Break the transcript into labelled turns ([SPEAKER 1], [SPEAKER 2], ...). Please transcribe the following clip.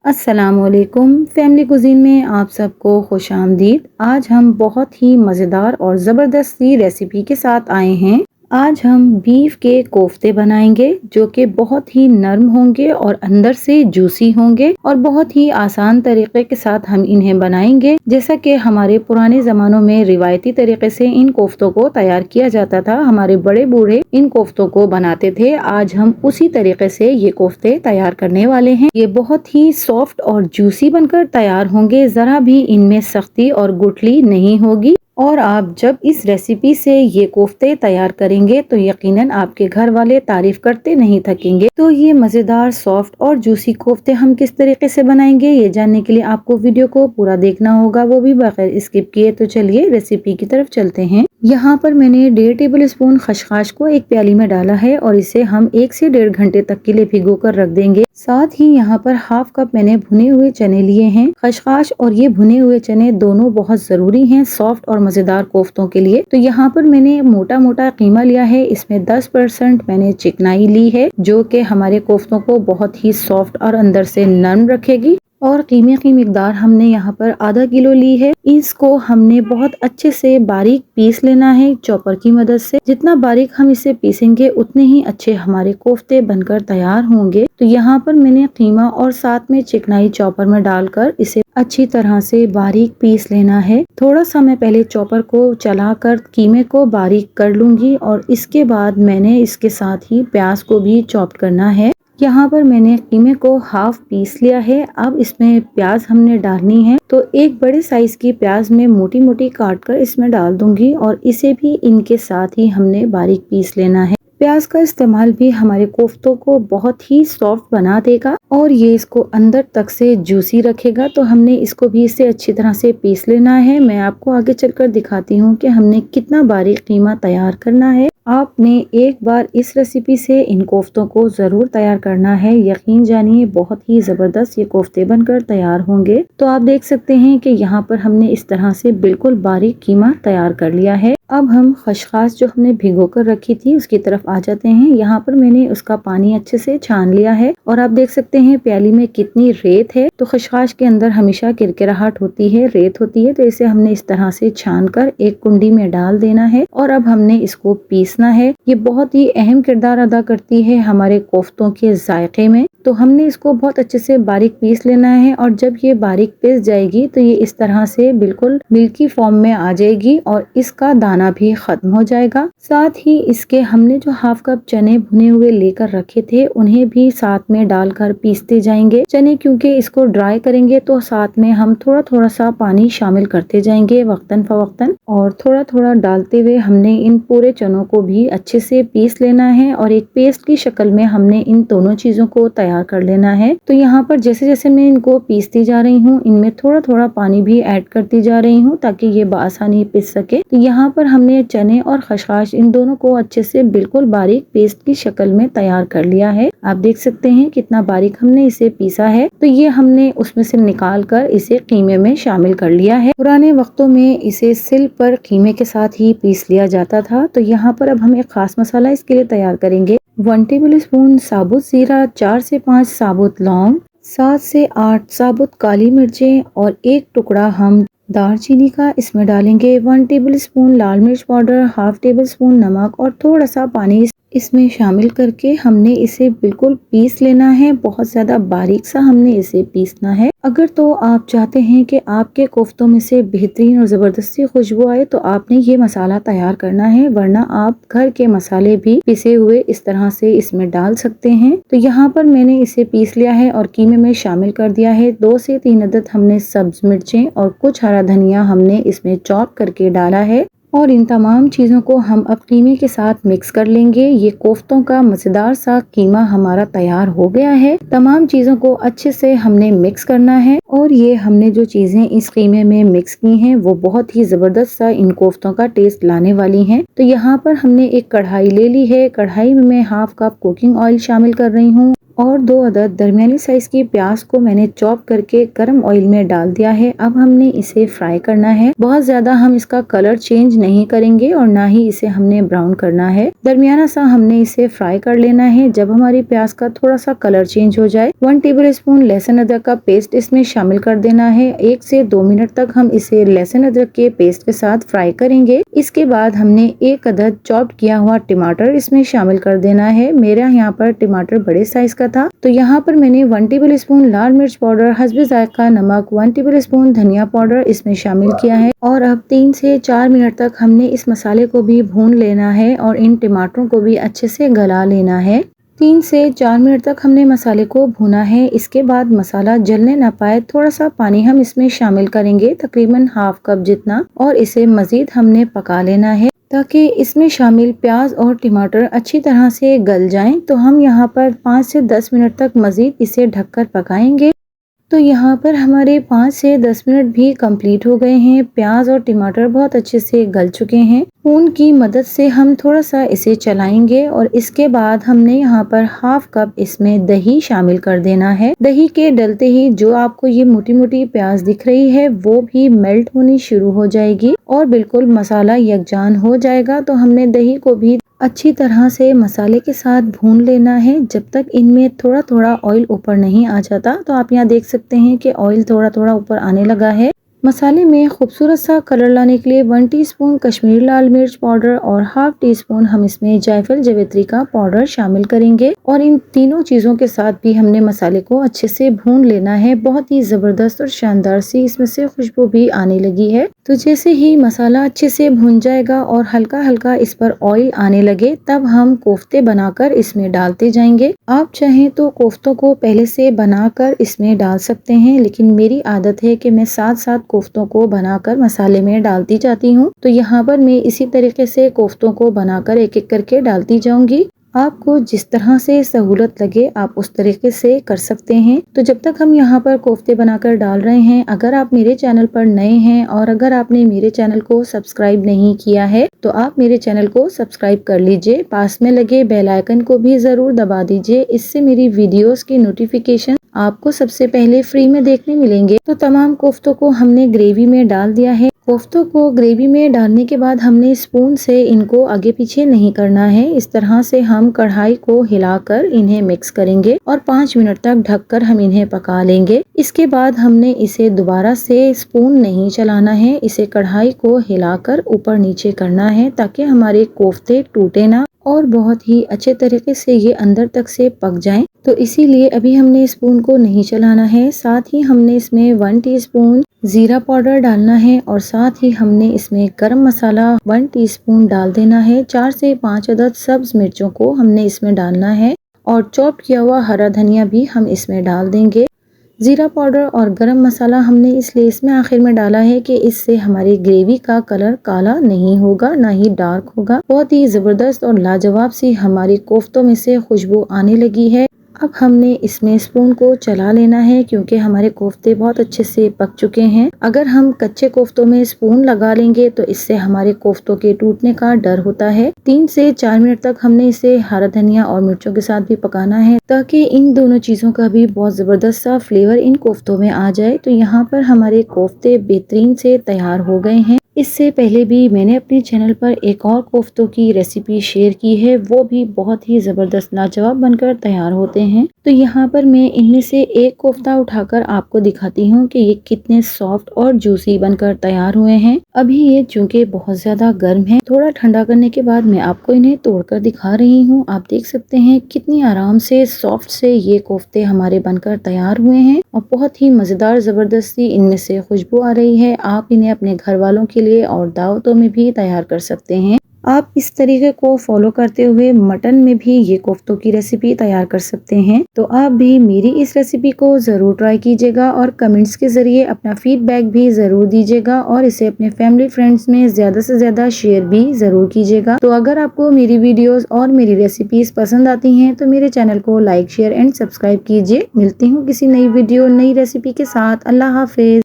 [SPEAKER 1] अस्सलामुअलैकुम family cuisine में आप सबको खुश आमदीद। आज हम बहुत ही मज़ेदार और ज़बरदस्त सी रेसिपी के साथ आए हैं। आज हम बीफ के कोफ्ते बनाएंगे जो कि बहुत ही नरम होंगे और अंदर से जूसी होंगे और बहुत ही आसान तरीके के साथ हम इन्हें बनाएंगे। जैसा कि हमारे पुराने ज़मानों में रिवायती तरीके से इन कोफ्तों को तैयार किया जाता था, हमारे बड़े बूढ़े इन कोफ्तों को बनाते थे। आज हम उसी तरीके से ये कोफ्ते तैयार करने वाले हैं। ये बहुत ही सॉफ्ट और जूसी बनकर तैयार होंगे, ज़रा भी इनमें सख्ती और गुठली नहीं होगी। और आप जब इस रेसिपी से ये कोफ्ते तैयार करेंगे तो यकीनन आपके घर वाले तारीफ करते नहीं थकेंगे। तो ये मज़ेदार सॉफ्ट और जूसी कोफ्ते हम किस तरीके से बनाएंगे, ये जानने के लिए आपको वीडियो को पूरा देखना होगा, वो भी बगैर स्किप किए। तो चलिए रेसिपी की तरफ चलते हैं। यहाँ पर मैंने 1.5 टेबल स्पून खसखस को एक प्याली में डाला है और इसे हम 1 से 1.5 घंटे तक के लिए भिगो कर रख देंगे। साथ ही यहाँ पर हाफ कप मैंने भुने हुए चने लिए हैं। खसखस और ये भुने हुए चने दोनों बहुत जरूरी हैं सॉफ्ट और मजेदार कोफ्तों के लिए। तो यहाँ पर मैंने मोटा मोटा कीमा लिया है, इसमें 10% मैंने चिकनाई ली है जो कि हमारे कोफ्तों को बहुत ही सॉफ्ट और अंदर से नरम रखेगी। और कीमे की मिकदार हमने यहाँ पर आधा किलो ली है। इसको हमने बहुत अच्छे से बारीक पीस लेना है चॉपर की मदद से। जितना बारीक हम इसे पीसेंगे उतने ही अच्छे हमारे कोफ्ते बनकर तैयार होंगे। तो यहाँ पर मैंने कीमा और साथ में चिकनाई चॉपर में डालकर इसे अच्छी तरह से बारीक पीस लेना है। थोड़ा सा मैं पहले चॉपर को चलाकर कीमे को बारीक कर लूंगी और इसके बाद मैंने इसके साथ ही प्याज को भी चॉप करना है। यहाँ पर मैंने कीमे को हाफ पीस लिया है। अब इसमें प्याज हमने डालनी है, तो एक बड़े साइज की प्याज में मोटी मोटी काट कर इसमें डाल दूंगी और इसे भी इनके साथ ही हमने बारीक पीस लेना है। प्याज का इस्तेमाल भी हमारे कोफ्तों को बहुत ही सॉफ्ट बना देगा और ये इसको अंदर तक से जूसी रखेगा। तो हमने इसको भी इसे अच्छी तरह से पीस लेना है। मैं आपको आगे चलकर दिखाती हूँ कि हमने कितना बारीक कीमा तैयार करना है। आपने एक बार इस रेसिपी से इन कोफ्तों को ज़रूर तैयार करना है, यकीन जानिए बहुत ही ज़बरदस्त ये कोफ्ते बनकर तैयार होंगे। तो आप देख सकते हैं कि यहाँ पर हमने इस तरह से बिल्कुल बारीक कीमा तैयार कर लिया है। अब हम खसखस जो हमने भिगो कर रखी थी उसकी तरफ आ जाते हैं। यहाँ पर मैंने उसका पानी अच्छे से छान लिया है और आप देख सकते हैं प्याली में कितनी रेत है। तो खसखस के अंदर हमेशा किरकिराहट होती है, रेत होती है, तो इसे हमने इस तरह से छान कर एक कुंडी में डाल देना है और अब हमने इसको पीसना है। ये बहुत ही अहम किरदार अदा करती है हमारे कोफ्तों के जायके में। तो हमने इसको बहुत अच्छे से बारीक पीस लेना है और जब ये बारीक पीस जाएगी तो ये इस तरह से बिल्कुल मिल्की फॉर्म में आ जाएगी और इसका दाना भी खत्म हो जाएगा। साथ ही इसके हमने जो हाफ कप चने भुने हुए लेकर रखे थे उन्हें भी साथ में डालकर पीसते जाएंगे। चने क्योंकि इसको ड्राई करेंगे तो साथ में हम थोड़ा थोड़ा सा पानी शामिल करते जाएंगे वक्तन फवक्तन, और थोड़ा थोड़ा डालते हुए हमने इन पूरे चनों को भी अच्छे से पीस लेना है और एक पेस्ट की शक्ल में हमने इन दोनों चीजों को तैयार कर लेना है। तो यहाँ पर जैसे जैसे मैं इनको पीसती जा रही हूँ इनमें थोड़ा थोड़ा पानी भी ऐड करती जा रही हूँ ताकि ये बआसानी पिस सके। तो यहाँ पर हमने चने और खसखस इन दोनों को अच्छे से बिल्कुल बारीक पेस्ट की शक्ल में तैयार कर लिया है। आप देख सकते हैं कितना बारीक हमने इसे पीसा है। तो ये हमने उसमें से निकाल कर इसे कीमे में शामिल कर लिया है। पुराने वक्तों में इसे सिल पर कीमे के साथ ही पीस लिया जाता था। तो यहाँ पर अब हम एक खास मसाला इसके लिए तैयार करेंगे। 1 टेबल स्पून साबुत जीरा, 4 से 5 साबुत लौंग, 7 से 8 साबुत काली मिर्चें और एक टुकड़ा हम दालचीनी का इसमें डालेंगे। 1 टेबल स्पून लाल मिर्च पाउडर, हाफ टेबल स्पून नमक और थोड़ा सा पानी इसमें शामिल करके हमने इसे बिल्कुल पीस लेना है। बहुत ज्यादा बारीक सा हमने इसे पीसना है। अगर तो आप चाहते हैं कि आपके कोफ्तों में से बेहतरीन और जबरदस्ती खुशबू आए तो आपने ये मसाला तैयार करना है, वरना आप घर के मसाले भी पिसे हुए इस तरह से इसमें डाल सकते हैं। तो यहाँ पर मैंने इसे पीस लिया है और कीमे में शामिल कर दिया है। 2 से 3 अदद हमने सब्ज मिर्चें और कुछ हरा धनिया हमने इसमें चॉप करके डाला है और इन तमाम चीज़ों को हम अब कीमे के साथ मिक्स कर लेंगे। ये कोफ्तों का मज़ेदार सा कीमा हमारा तैयार हो गया है। तमाम चीज़ों को अच्छे से हमने मिक्स करना है और ये हमने जो चीज़ें इस कीमे में मिक्स की हैं वो बहुत ही ज़बरदस्त सा इन कोफ्तों का टेस्ट लाने वाली हैं। तो यहाँ पर हमने एक कढ़ाई ले ली है। कढ़ाई में मैं हाफ कप कुकिंग ऑयल शामिल कर रही हूँ और 2 अदद दरमियानी साइज की प्याज को मैंने चॉप करके गरम ऑयल में डाल दिया है। अब हमने इसे फ्राई करना है। बहुत ज्यादा हम इसका कलर चेंज नहीं करेंगे और ना ही इसे हमने ब्राउन करना है। दरमियाना सा हमने इसे फ्राई कर लेना है। जब हमारी प्याज का थोड़ा सा कलर चेंज हो जाए 1 टेबल स्पून लहसुन अदरक का पेस्ट इसमें शामिल कर देना है। 1 से 2 मिनट तक हम इसे लहसुन अदरक के पेस्ट के साथ फ्राई करेंगे। इसके बाद हमने 1 अदद चॉप किया हुआ टमाटर इसमें शामिल कर देना है। मेरा यहाँ पर टमाटर बड़े साइज का था, तो यहाँ पर मैंने 1 टेबल स्पून लाल मिर्च पाउडर, हस्बे जायका नमक, 1 टेबल स्पून धनिया पाउडर इसमें शामिल किया है। और अब 3 से 4 मिनट तक हमने इस मसाले को भी भून लेना है और इन टमाटरों को भी अच्छे से गला लेना है। 3 से 4 मिनट तक हमने मसाले को भुना है। इसके बाद मसाला जलने ना पाए थोड़ा सा पानी हम इसमें शामिल करेंगे, तकरीबन हाफ कप जितना, और इसे मजीद हमने पका लेना है ताकि इसमें शामिल प्याज और टमाटर अच्छी तरह से गल जाएं। तो हम यहाँ पर 5 से 10 मिनट तक मजीद इसे ढककर पकाएंगे। तो यहाँ पर हमारे 5 से 10 मिनट भी कंप्लीट हो गए हैं। प्याज और टमाटर बहुत अच्छे से गल चुके हैं। स्पून की मदद से हम थोड़ा सा इसे चलाएंगे और इसके बाद हमने यहाँ पर हाफ कप इसमें दही शामिल कर देना है। दही के डलते ही जो आपको ये मोटी मोटी प्याज दिख रही है वो भी मेल्ट होनी शुरू हो जाएगी और बिल्कुल मसाला यकजान हो जाएगा। तो हमने दही को भी अच्छी तरह से मसाले के साथ भून लेना है जब तक इनमें थोड़ा थोड़ा ऑयल ऊपर नहीं आ जाता। तो आप यहाँ देख सकते हैं कि ऑयल थोड़ा थोड़ा ऊपर आने लगा है। मसाले में खूबसूरत सा कलर लाने के लिए 1 टीस्पून कश्मीरी लाल मिर्च पाउडर और हाफ टी स्पून हम इसमें जायफल जावित्री का पाउडर शामिल करेंगे और इन तीनों चीजों के साथ भी हमने मसाले को अच्छे से भून लेना है। बहुत ही जबरदस्त और शानदार सी इसमें से खुशबू भी आने लगी है। तो जैसे ही मसाला अच्छे से भून जाएगा और हल्का हल्का इस पर ऑयल आने लगे तब हम कोफ्ते बनाकर इसमें डालते जाएंगे। आप चाहें तो कोफ्तों को पहले से बनाकर इसमें डाल सकते हैं, लेकिन मेरी आदत है कि मैं साथ साथ कोफ्तों को बनाकर मसाले में डालती जाती हूँ। तो यहाँ पर मैं इसी तरीके से कोफ्तों को बनाकर एक एक करके डालती जाऊंगी। आपको जिस तरह से सहूलत लगे आप उस तरीके से कर सकते हैं। तो जब तक हम यहाँ पर कोफ्ते बनाकर डाल रहे हैं, अगर आप मेरे चैनल पर नए हैं और अगर आपने मेरे चैनल को सब्सक्राइब नहीं किया है तो आप मेरे चैनल को सब्सक्राइब कर लीजिए। पास में लगे बेल आइकन को भी जरूर दबा दीजिए। इससे मेरी वीडियोस की नोटिफिकेशन आपको सबसे पहले फ्री में देखने मिलेंगे। तो तमाम कोफ्तों को हमने ग्रेवी में डाल दिया है। कोफ्तों को ग्रेवी में डालने के बाद हमने स्पून से इनको आगे पीछे नहीं करना है। इस तरह से हम कढ़ाई को हिलाकर इन्हें मिक्स करेंगे और 5 मिनट तक ढककर हम इन्हें पका लेंगे। इसके बाद हमने इसे दोबारा से स्पून नहीं चलाना है, इसे कढ़ाई को हिलाकर ऊपर नीचे करना है ताकि हमारे कोफ्ते टूटे ना और बहुत ही अच्छे तरीके से ये अंदर तक से पक जाएं। तो इसीलिए अभी हमने स्पून को नहीं चलाना है। साथ ही हमने इसमें 1 टीस्पून जीरा पाउडर डालना है और साथ ही हमने इसमें गरम मसाला 1 टीस्पून डाल देना है। 4 से 5 अदद सब्ज मिर्चों को हमने इसमें डालना है और चॉप किया हुआ हरा धनिया भी हम इसमें डाल देंगे। जीरा पाउडर और गरम मसाला हमने इसलिए इसमें आखिर में डाला है कि इससे हमारी ग्रेवी का कलर काला नहीं होगा, ना ही डार्क होगा। बहुत ही जबरदस्त और लाजवाब सी हमारी कोफ्तों में से खुशबू आने लगी है। अब हमने इसमें स्पून को चला लेना है क्योंकि हमारे कोफ्ते बहुत अच्छे से पक चुके हैं। अगर हम कच्चे कोफ्तों में स्पून लगा लेंगे तो इससे हमारे कोफ्तों के टूटने का डर होता है। 3 से 4 मिनट तक हमने इसे हरा धनिया और मिर्चों के साथ भी पकाना है ताकि इन दोनों चीजों का भी बहुत जबरदस्त सा फ्लेवर इन कोफ्तों में आ जाए। तो यहाँ पर हमारे कोफ्ते बेहतरीन से तैयार हो गए हैं। इससे पहले भी मैंने अपने चैनल पर एक और कोफ्तों की रेसिपी शेयर की है, वो भी बहुत ही जबरदस्त लाजवाब बनकर तैयार होते हैं। तो यहाँ पर मैं इनमें से एक कोफ्ता उठाकर आपको दिखाती हूँ कि ये कितने सॉफ्ट और जूसी बनकर तैयार हुए हैं। अभी ये चूंकि बहुत ज्यादा गर्म है, थोड़ा ठंडा करने के बाद मैं आपको इन्हें तोड़कर दिखा रही हूँ। आप देख सकते हैं कितनी आराम से सॉफ्ट से ये कोफ्ते हमारे बनकर तैयार हुए हैं और बहुत ही मजेदार जबरदस्ती इनमें से खुशबू आ रही है। आप इन्हें अपने घर वालों के लिए और दावतों में भी तैयार कर सकते हैं। आप इस तरीके को फॉलो करते हुए मटन में भी ये कोफ्तों की रेसिपी तैयार कर सकते हैं। तो आप भी मेरी इस रेसिपी को जरूर ट्राई कीजिएगा और कमेंट्स के जरिए अपना फीडबैक भी जरूर दीजिएगा और इसे अपने फैमिली फ्रेंड्स में ज्यादा से ज्यादा शेयर भी जरूर कीजिएगा। तो अगर आपको मेरी वीडियोस और मेरी रेसिपीज पसंद आती हैं तो मेरे चैनल को लाइक, शेयर एंड सब्सक्राइब कीजिए। मिलती हूँ किसी नई वीडियो नई रेसिपी के साथ। अल्लाह हाफिज।